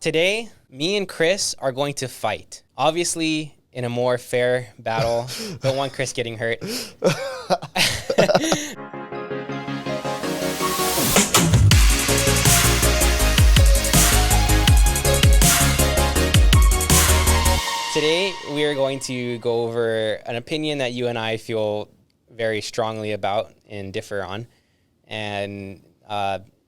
Today, me and Chris are going to fight. Obviously, in a more fair battle. Don't want Chris getting hurt. Today, we are going to go over an opinion that you and I feel very strongly about and differ on. And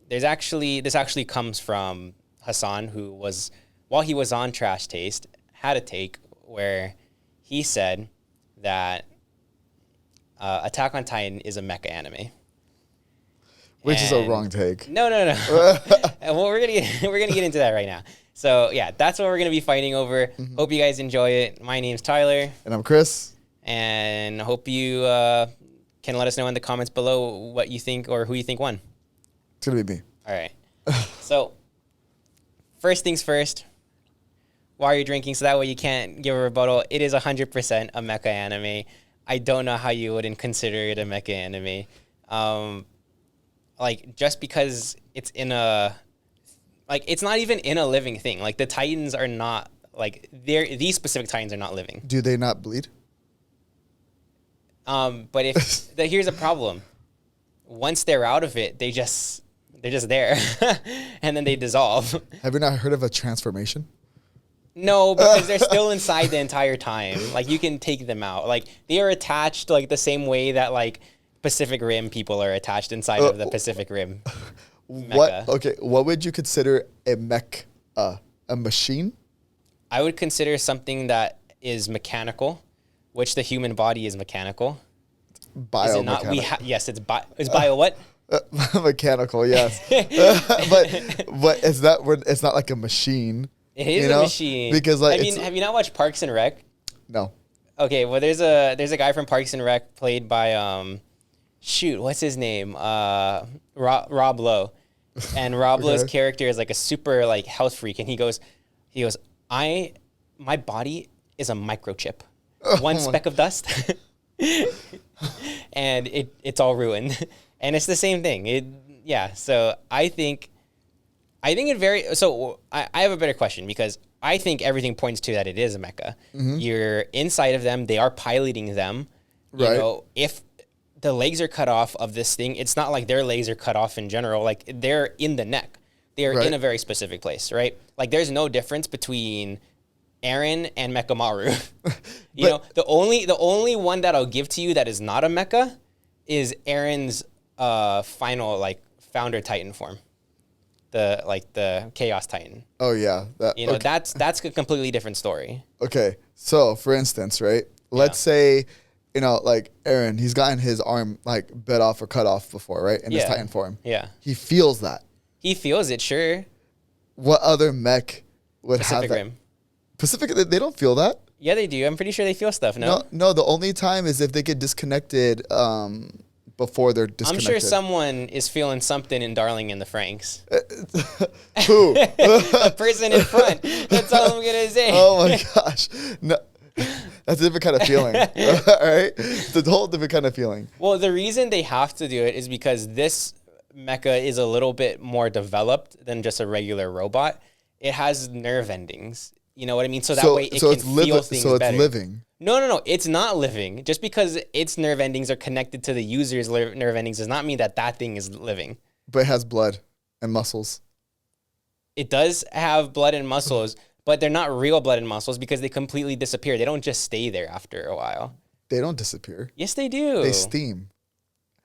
this actually comes from Hasan, who was, while he was on Trash Taste, had a take where he said that Attack on Titan is a mecha anime. Which is a wrong take. No. Well, we're gonna get into that right now. So yeah, that's what we're gonna be fighting over. Mm-hmm. Hope you guys enjoy it. My name's Tyler. And I'm Chris. And hope you can let us know in the comments below what you think or who you think won. It's gonna be me. All right. So first things first. While you're drinking, so that way you can't give a rebuttal. It is 100% a mecha anime. I don't know how you wouldn't consider it a mecha anime. Like, just because it's in a, like, it's not even in a living thing. Like, the Titans are not, like, these specific Titans are not living. Do they not bleed? But here's a problem. Once they're out of it, they're just there, and then they dissolve. Have you not heard of a transformation? No, because they're still inside the entire time. Like, you can take them out. Like, they are attached, like, the same way that, like, Pacific Rim people are attached inside of the Pacific Rim. What would you consider a mech? A machine? I would consider something that is mechanical, which the human body is mechanical. Biomechanical. Yes, it's bio what? Mechanical, yes. but it's not like a machine. It is a machine. Because, like, have you not watched Parks and Rec? No. Okay, well, there's a guy from Parks and Rec played by what's his name? Rob Lowe. And Rob Lowe's character is like a super, like, health freak, and he goes, my body is a microchip. One speck of dust and it's all ruined. And it's the same thing. So I think I have a better question, because I think everything points to that it is a mecha. Mm-hmm. You're inside of them. They are piloting them. Right. You know, if the legs are cut off of this thing, it's not like their legs are cut off in general. Like, they're in the neck. They're in a very specific place, right? Like, there's no difference between Eren and Mechamaru. you know, the only one that I'll give to you that is not a mecha is Eren's final, like, founder Titan form. The Chaos Titan. Oh yeah. That's a completely different story. Okay. So for instance, right? Let's say, like Eren, he's gotten his arm, like, bit off or cut off before, right? In his Titan form. Yeah. He feels that. He feels it, sure. What other mech would Pacific have that? Rim. Pacific, they don't feel that. Yeah, they do. I'm pretty sure they feel stuff, no? No, the only time is if they get disconnected before they're disconnected. I'm sure someone is feeling something in Darling in the Franxx. Who? The person in front. That's all I'm going to say. Oh, my gosh. No. That's a different kind of feeling. All right? It's a whole different kind of feeling. Well, the reason they have to do it is because this mecha is a little bit more developed than just a regular robot. It has nerve endings. You know what I mean? So that way it can feel things better. So it's living. No. It's not living. Just because its nerve endings are connected to the user's nerve endings does not mean that thing is living. But it has blood and muscles. It does have blood and muscles, but they're not real blood and muscles because they completely disappear. They don't just stay there after a while. They don't disappear. Yes, they do. They steam.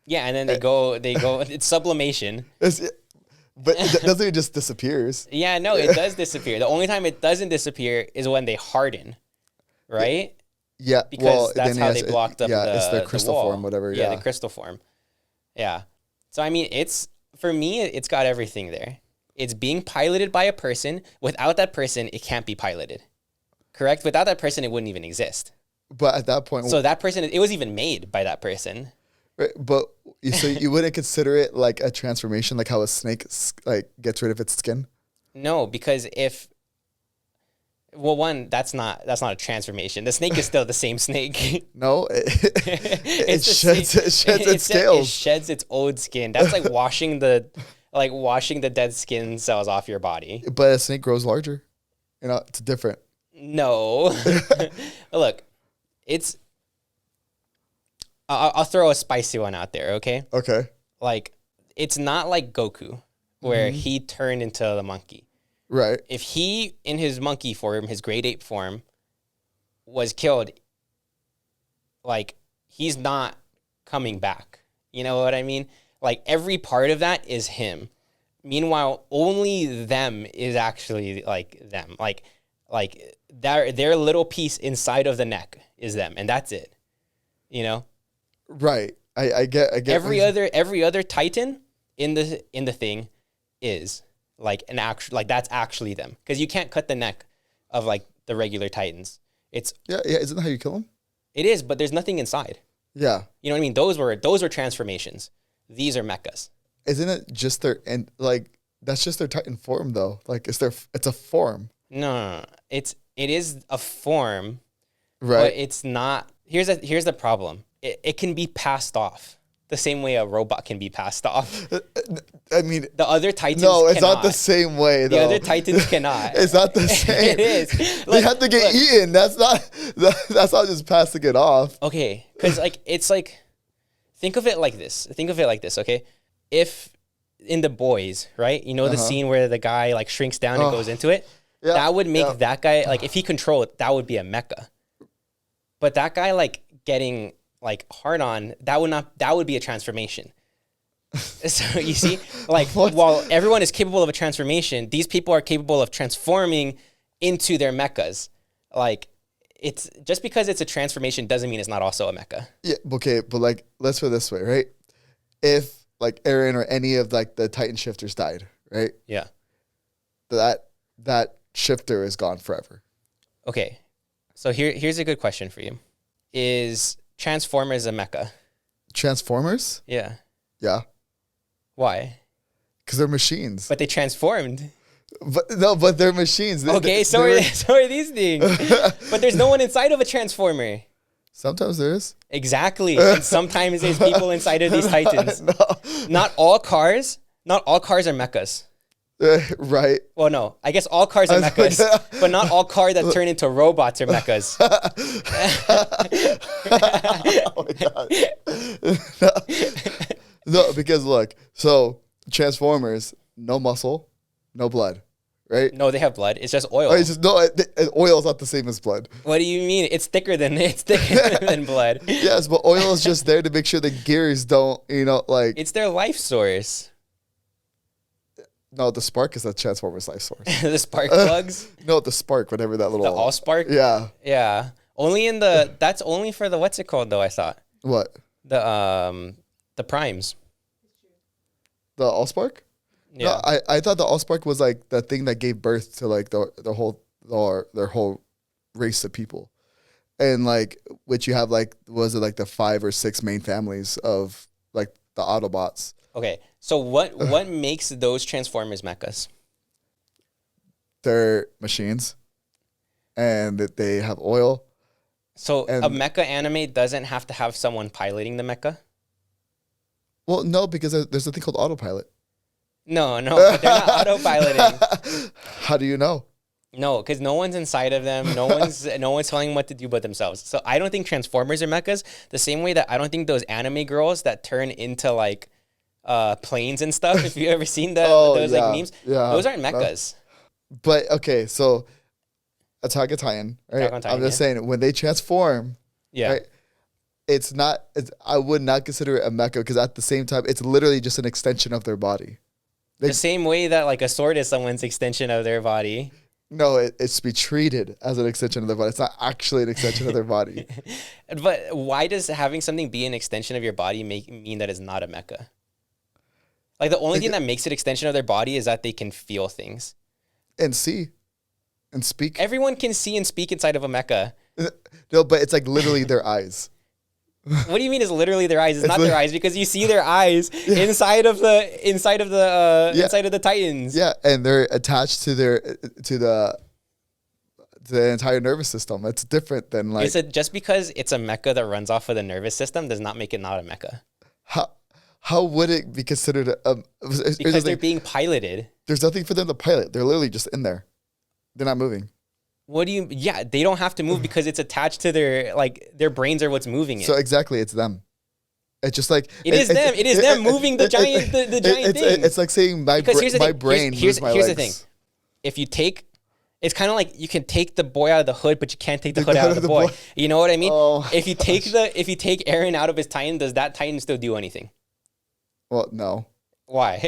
Yeah, and then they go, it's sublimation. But it doesn't, it just disappears. Yeah, no, it does disappear. The only time it doesn't disappear is when they harden, right? Yeah, because that's how they blocked up it's their crystal wall. Form, whatever. Yeah, the crystal form. Yeah. So, I mean, for me, it's got everything there. It's being piloted by a person. Without that person, it can't be piloted. Correct? Without that person, it wouldn't even exist. But at that point... So that person, it was even made by that person. Right, but so you wouldn't consider it like a transformation, like how a snake like gets rid of its skin? No, because that's not a transformation. The snake is still the same snake. No, it sheds its scales. It sheds its old skin. That's like washing the like washing the dead skin cells off your body. But a snake grows larger. You know, it's different. No. Look, it's... I'll throw a spicy one out there, okay? Okay. Like, it's not like Goku, where he turned into the monkey. Right. If he, in his monkey form, his grade 8 form, was killed, like, he's not coming back. You know what I mean? Like, every part of that is him. Meanwhile, only them is actually, like, them. Like their little piece inside of the neck is them, and that's it. You know? Right. I get every other Titan in the thing is like an actual, like that's actually them, because you can't cut the neck of like the regular Titans. It's yeah. Isn't that how you kill them? It is, but there's nothing inside. Yeah. You know what I mean? Those were transformations. These are mechas. Isn't it just their, and like that's just their Titan form though? Like it's a form. No. It is a form, right? But it's not. Here's the problem. It can be passed off the same way a robot can be passed off. I mean, the other Titans. No, it's cannot. not the same way. Though. The other Titans cannot. It's not the same. It is. They have to get eaten. That's not just passing it off. Okay, because like it's like, think of it like this. Okay, if in The Boys, right? You know the scene where the guy like shrinks down and goes into it. Yeah, that would make that guy, like, if he controlled it, that would be a mecha. But that guy like getting like hard on, that would be a transformation. So you see, like while everyone is capable of a transformation, these people are capable of transforming into their mechas. Like, it's just because it's a transformation doesn't mean it's not also a mecha. Yeah, okay, but like let's put it this way, right? If like Eren or any of like the Titan shifters died, right? Yeah. That shifter is gone forever. Okay. So here's a good question for you. Is Transformers a mecha? Transformers? Yeah. Yeah. Why? Because they're machines. But they transformed. But they're machines. Okay, so are these things. But there's no one inside of a Transformer. Sometimes there is. Exactly. And sometimes there's people inside of these Titans. No. Not all cars are mechas. Right. Well, no. I guess all cars are mechas, but not all cars that turn into robots are mechas. Oh my God. No, because look, so Transformers, no muscle, no blood, right? No, they have blood. It's just oil. Oil is not the same as blood. What do you mean? It's thicker than blood. Yes, but oil is just there to make sure the gears don't, like. It's their life source. No, the spark is the Transformers' life source. The spark plugs? No, the spark, whatever that little. The Allspark? Yeah. Yeah. That's only for the, what's it called though, I thought? What? The Primes. The Allspark? Yeah. No, I thought the Allspark was like the thing that gave birth to like their whole race of people. And like, which you have like, was it like the 5 or 6 main families of like the Autobots? Okay, so what makes those Transformers mechas? They're machines, and that they have oil. So a mecha anime doesn't have to have someone piloting the mecha? Well, no, because there's a thing called autopilot. No, but they're not autopiloting. How do you know? No, because no one's inside of them. No one's telling them what to do but themselves. So I don't think Transformers are mechas. The same way that I don't think those anime girls that turn into like planes and stuff. If you ever seen those like memes, those aren't mechas. But okay, so Attack on Titan, right? I'm just saying when they transform, right, I would not consider it a mecha because at the same time, it's literally just an extension of their body. The same way that like a sword is someone's extension of their body. No, it's to be treated as an extension of their body. It's not actually an extension of their body. But why does having something be an extension of your body mean that it's not a mecha? Like the only thing that makes it extension of their body is that they can feel things. And see. And speak. Everyone can see and speak inside of a mecha. No, but it's like literally their eyes. What do you mean it's literally their eyes? It's not their eyes because you see their eyes inside of the Titans. Yeah, and they're attached to the entire nervous system. It's different than like. Is it just because it's a mecha that runs off of the nervous system does not make it not a mecha? How would it be considered because they're being piloted. There's nothing for them to pilot. They're literally just in there. They're not moving. What do you? Yeah, they don't have to move because it's attached to their brains are what's moving it. So exactly, it's them. It's just like it is them. It is them moving the giant thing. It's like saying my brain. Here's the thing. If you take, it's kind of like you can take the boy out of the hood, but you can't take the hood out of the boy. You know what I mean? Oh, if you take Eren out of his Titan, does that Titan still do anything? Well, no. Why?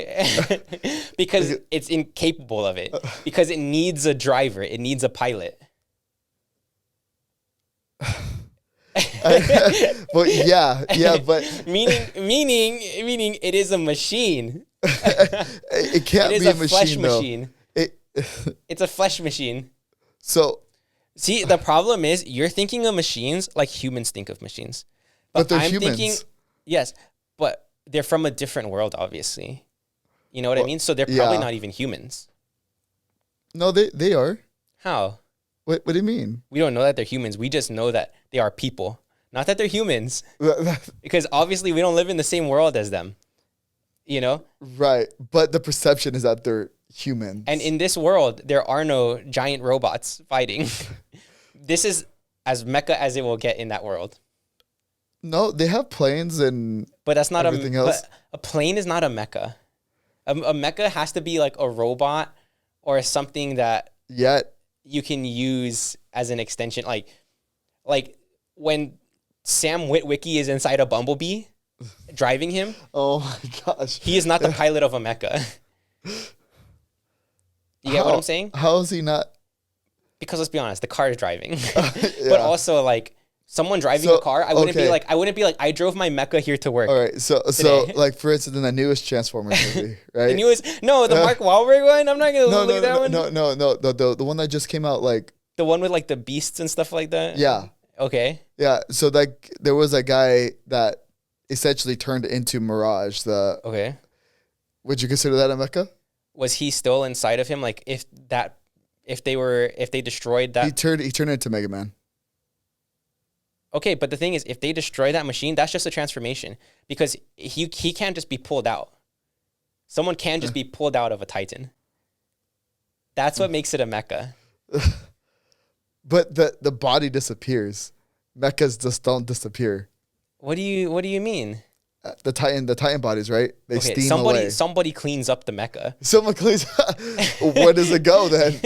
Because it's incapable of it. Because it needs a driver. It needs a pilot. But but meaning it is a machine. It can't be a flesh machine. It's a flesh machine. So see, the problem is you're thinking of machines like humans think of machines. But they're humans. Yes, but they're from a different world, obviously. You know what I mean? So they're probably not even humans. No, they are. How? What do you mean? We don't know that they're humans. We just know that they are people. Not that they're humans. Because obviously we don't live in the same world as them. You know? Right. But the perception is that they're humans. And in this world, there are no giant robots fighting. This is as mecha as it will get in that world. No, they have planes and but that's not everything else. But a plane is not a mecha. A mecha has to be like a robot or something that you can use as an extension. Like when Sam Witwicky is inside a bumblebee driving him. Oh my gosh. He is not the pilot of a mecha. You get what I'm saying? How is he not? Because let's be honest, the car is driving. But also like someone driving a car, I wouldn't be like, I drove my mecha here to work. All right, so like for instance, in the newest Transformers movie, right? The Mark Wahlberg one. I'm not gonna look at that one. No, the one that just came out, like the one with like the beasts and stuff like that. Yeah. Okay. Yeah. So like there was a guy that essentially turned into Mirage. Okay. Would you consider that a mecha? Was he still inside of him? Like if they destroyed that, he turned into Mega Man. Okay, but the thing is, if they destroy that machine, that's just a transformation because he can't just be pulled out. Someone can just be pulled out of a Titan. That's what makes it a mecha. But the body disappears. Mechas just don't disappear. What do you mean? The Titan bodies, right? They steam away. Somebody cleans up the mecha. Someone cleans. Where does it go then?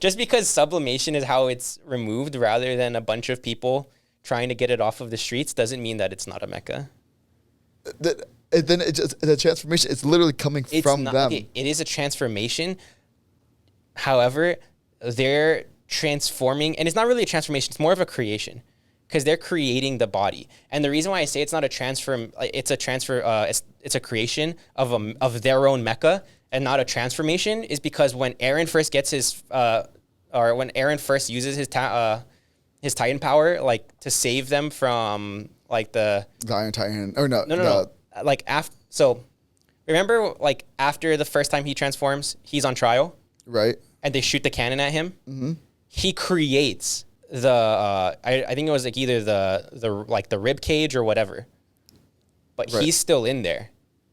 Just because sublimation is how it's removed, rather than a bunch of people trying to get it off of the streets, doesn't mean that it's not a mecha. Then the transformation. It's literally coming from them. Okay, it is a transformation. However, they're transforming, and it's not really a transformation. It's more of a creation. Because they're creating the body, and the reason why I say it's not a transfer, it's a creation of their own mecha and not a transformation, is because when Eren first gets his when Eren first uses his Titan power, like to save them from like the Iron Titan, or no, like after. So remember, like after the first time he transforms, he's on trial, right? And they shoot the cannon at him. Mm-hmm. He creates I think it was like either the rib cage or whatever, but he's still in there.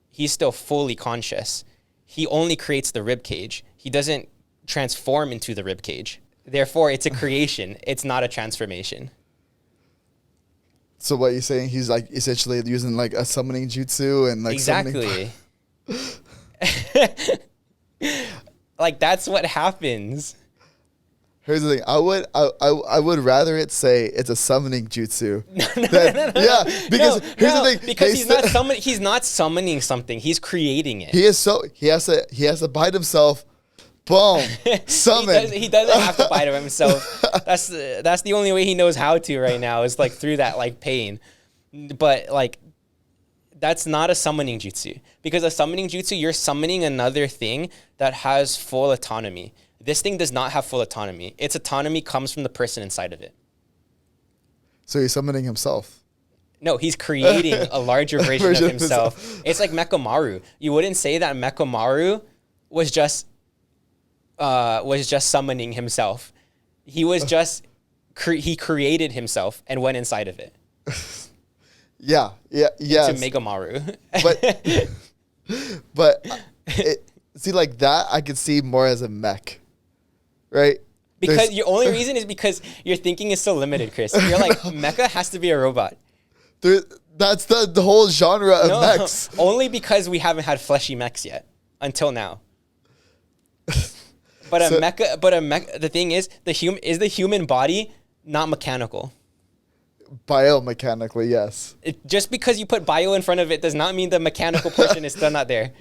He's still fully conscious. He only creates the rib cage. He doesn't transform into the rib cage. Therefore, it's a creation. It's not a transformation. So what you're saying? He's like essentially using like a summoning jutsu and like exactly. Like that's what happens. Here's the thing. I would rather it say it's a summoning jutsu. No. Because here's the thing. Because he's not summoning something. He's creating it. He has to bite himself. Boom. Summon. He doesn't have to bite himself. That's the only way he knows how to right now is like through that like pain. But like that's not a summoning jutsu. Because a summoning jutsu, you're summoning another thing that has full autonomy. This thing does not have full autonomy. Its autonomy comes from the person inside of it. So he's summoning himself. No, he's creating a larger version of himself. It's like Mechamaru. You wouldn't say that Mechamaru was just summoning himself. He was just he created himself and went inside of it. Yeah. To Megamaru. But see, like that, I could see more as a mech, right? Because your only reason is because your thinking is so limited, Chris. You're like, mecha has to be a robot. That's the whole genre of mechs. Only because we haven't had fleshy mechs yet until now. But a mecha. The thing is, the human body not mechanical. Biomechanically, yes. Just because you put bio in front of it does not mean the mechanical portion is still not there.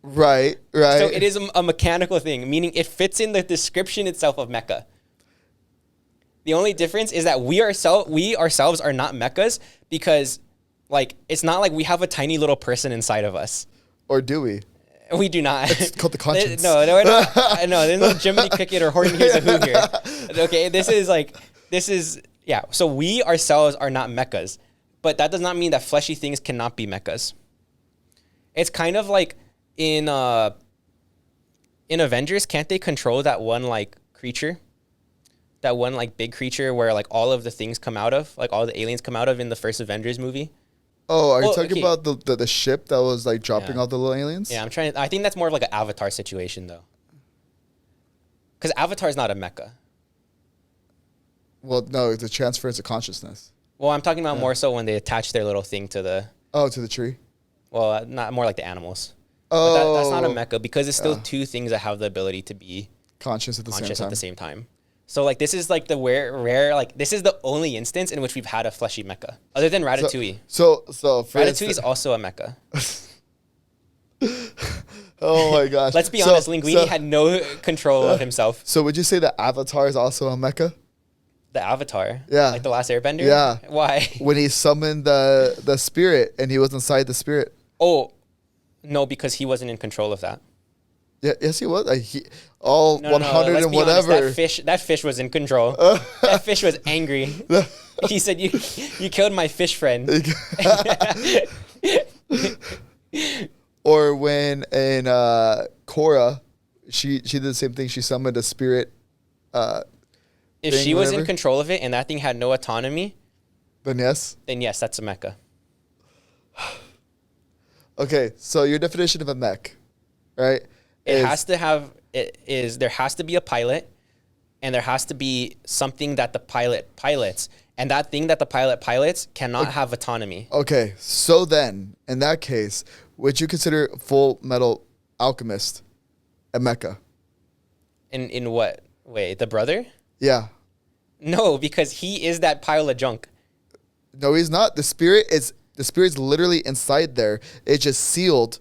Right. So it is a mechanical thing, meaning it fits in the description itself of mecha. The only difference is that we ourselves are not mechas because, like, it's not like we have a tiny little person inside of us. Or do we? We do not. It's called the conscience. No, we're not. No, there's no Jiminy Cricket or Horton Hears a Who here. Okay, this is so we ourselves are not mechas, but that does not mean that fleshy things cannot be mechas. It's kind of like in Avengers, can't they control that one like creature? That one like big creature where like all of the things come out of, like all the aliens come out of in the first Avengers movie. Oh, are you talking about the ship that was like dropping all the little aliens? Yeah, I think that's more of like an Avatar situation though. Because Avatar is not a mecha. Well, no, it's a transference of consciousness. Well, I'm talking about more so when they attach their little thing to the... Oh, to the tree? Well, not more like the animals. Oh. But that's not a mecha because it's still two things that have the ability to be conscious at the same time. So like this is like the rare like this is the only instance in which we've had a fleshy mecha other than Ratatouille. So Ratatouille is also a mecha. Oh my gosh. Let's be honest, Linguini had no control of himself. So would you say that Avatar is also a mecha? The Avatar? Yeah. Like the Last Airbender? Yeah. Why? When he summoned the spirit and he was inside the spirit. Oh, no, because he wasn't in control of that. Yeah, yes, he was. 100 and whatever. Honest, that fish was in control. That fish was angry. He said, "You killed my fish friend." Or when in Korra, she did the same thing. She summoned a spirit. If she was in control of it and that thing had no autonomy, then yes, that's a mecha. Okay, so your definition of a mech, right? There has to be a pilot, and there has to be something that the pilot pilots, and that thing that the pilot pilots cannot have autonomy. Okay, so then in that case, would you consider Full Metal Alchemist a mecha? In what way? The brother? Yeah. No, because he is that pile of junk. No, he's not. The spirit's literally inside there. It's just sealed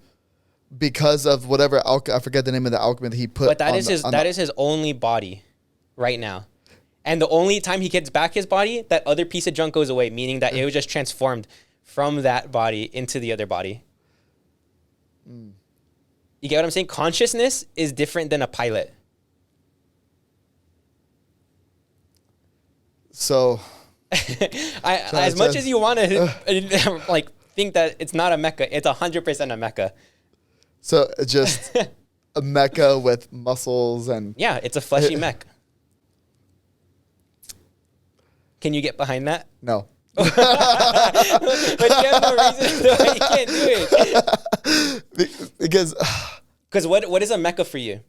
because of whatever I forget the name of the alchemy that he put. But that is his only body right now. And the only time he gets back his body, that other piece of junk goes away, meaning that it was just transformed from that body into the other body. You get what I'm saying? Consciousness is different than a pilot. So, as much as you want to like think that it's not a mecha, it's 100% a mecha. So just a mecha with muscles and it's a fleshy mech. Can you get behind that? No. But you have no reason why you can't do it. Because what is a mecha for you?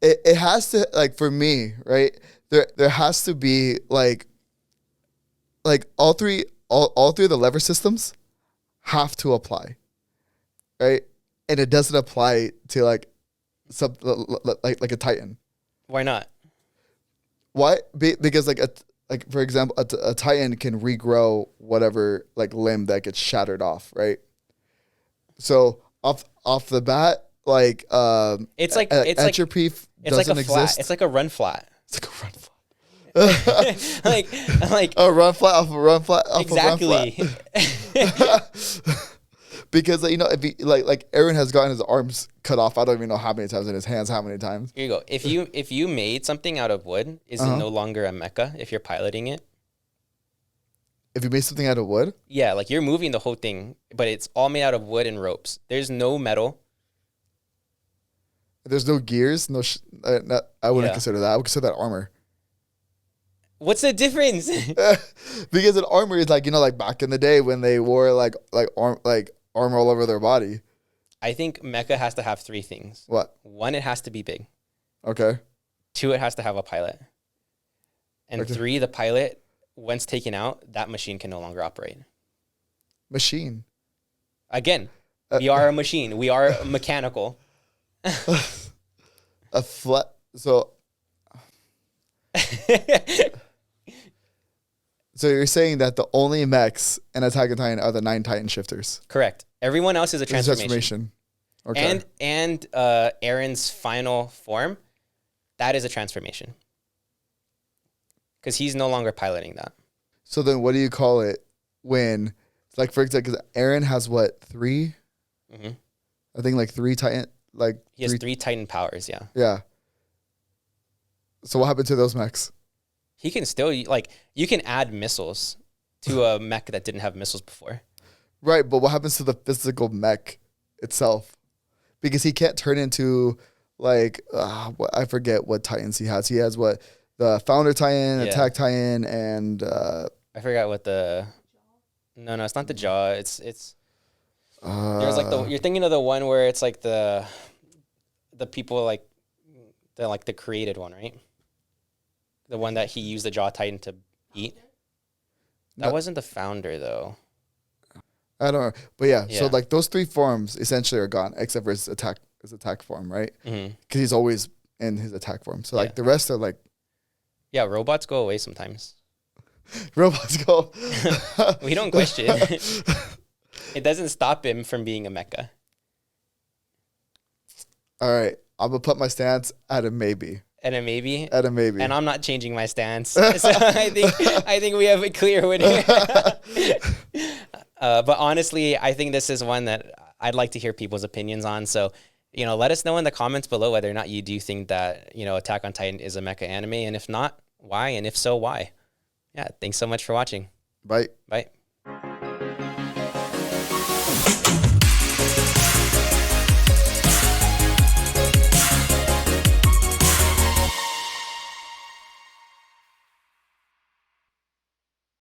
It has to, like, for me, right? There has to be like all three of the lever systems have to apply, right? And it doesn't apply to like a Titan. Why not? Why? Because for example, a Titan can regrow whatever like limb that gets shattered off, right? So off the bat, like it's entropy doesn't exist. It's like a run flat. It's like a run flat. like a run flat off a run flat off exactly. A run flat. Because if he, like Aaron has gotten his arms cut off, I don't even know how many times, in his hands how many times. Here you go. If you made something out of wood, is it no longer a mecha if you're piloting it? If you made something out of wood? Yeah, like you're moving the whole thing, but it's all made out of wood and ropes. There's no metal. There's no gears. I wouldn't consider that. I would consider that armor. What's the difference? Because an armor is like, like back in the day when they wore like armor all over their body. I think mecha has to have 3 things. What? 1, it has to be big. Okay. 2, it has to have a pilot. And 3, the pilot, once taken out, that machine can no longer operate. Machine. Again, we are a machine. We are mechanical. So you're saying that the only mechs in Attack on Titan are the 9 Titan shifters? Correct. Everyone else is a transformation. Okay. And Aaron's final form, that is a transformation. Because he's no longer piloting that. So then what do you call it when, like, for example, because Aaron has what, 3? Mm-hmm. I think like 3 Titan, like. He has 3 Titan powers, yeah. Yeah. So what happened to those mechs? He can still, like, you can add missiles to a mech that didn't have missiles before. Right, but what happens to the physical mech itself? Because he can't turn into, like, I forget what Titans he has. He has what? The Founder Titan, Attack Titan, and... I forgot what the... No, it's not the jaw. It's there's like you're thinking of the one where it's like the people like the created one, right? The one that he used the jaw titan to eat. That wasn't the Founder though. I don't know, but yeah. So like those 3 forms essentially are gone, except for his attack form, right? Because he's always in his attack form. So like the rest are like. Yeah, robots go away sometimes. Robots go. We don't question. It doesn't stop him from being a mecha. All right. I'm going to put my stance at a maybe. At a maybe? At a maybe. And I'm not changing my stance. So I think we have a clear winner. But honestly, I think this is one that I'd like to hear people's opinions on. So, let us know in the comments below whether or not you do think that, Attack on Titan is a mecha anime. And if not, why? And if so, why? Yeah, thanks so much for watching. Bye. Bye.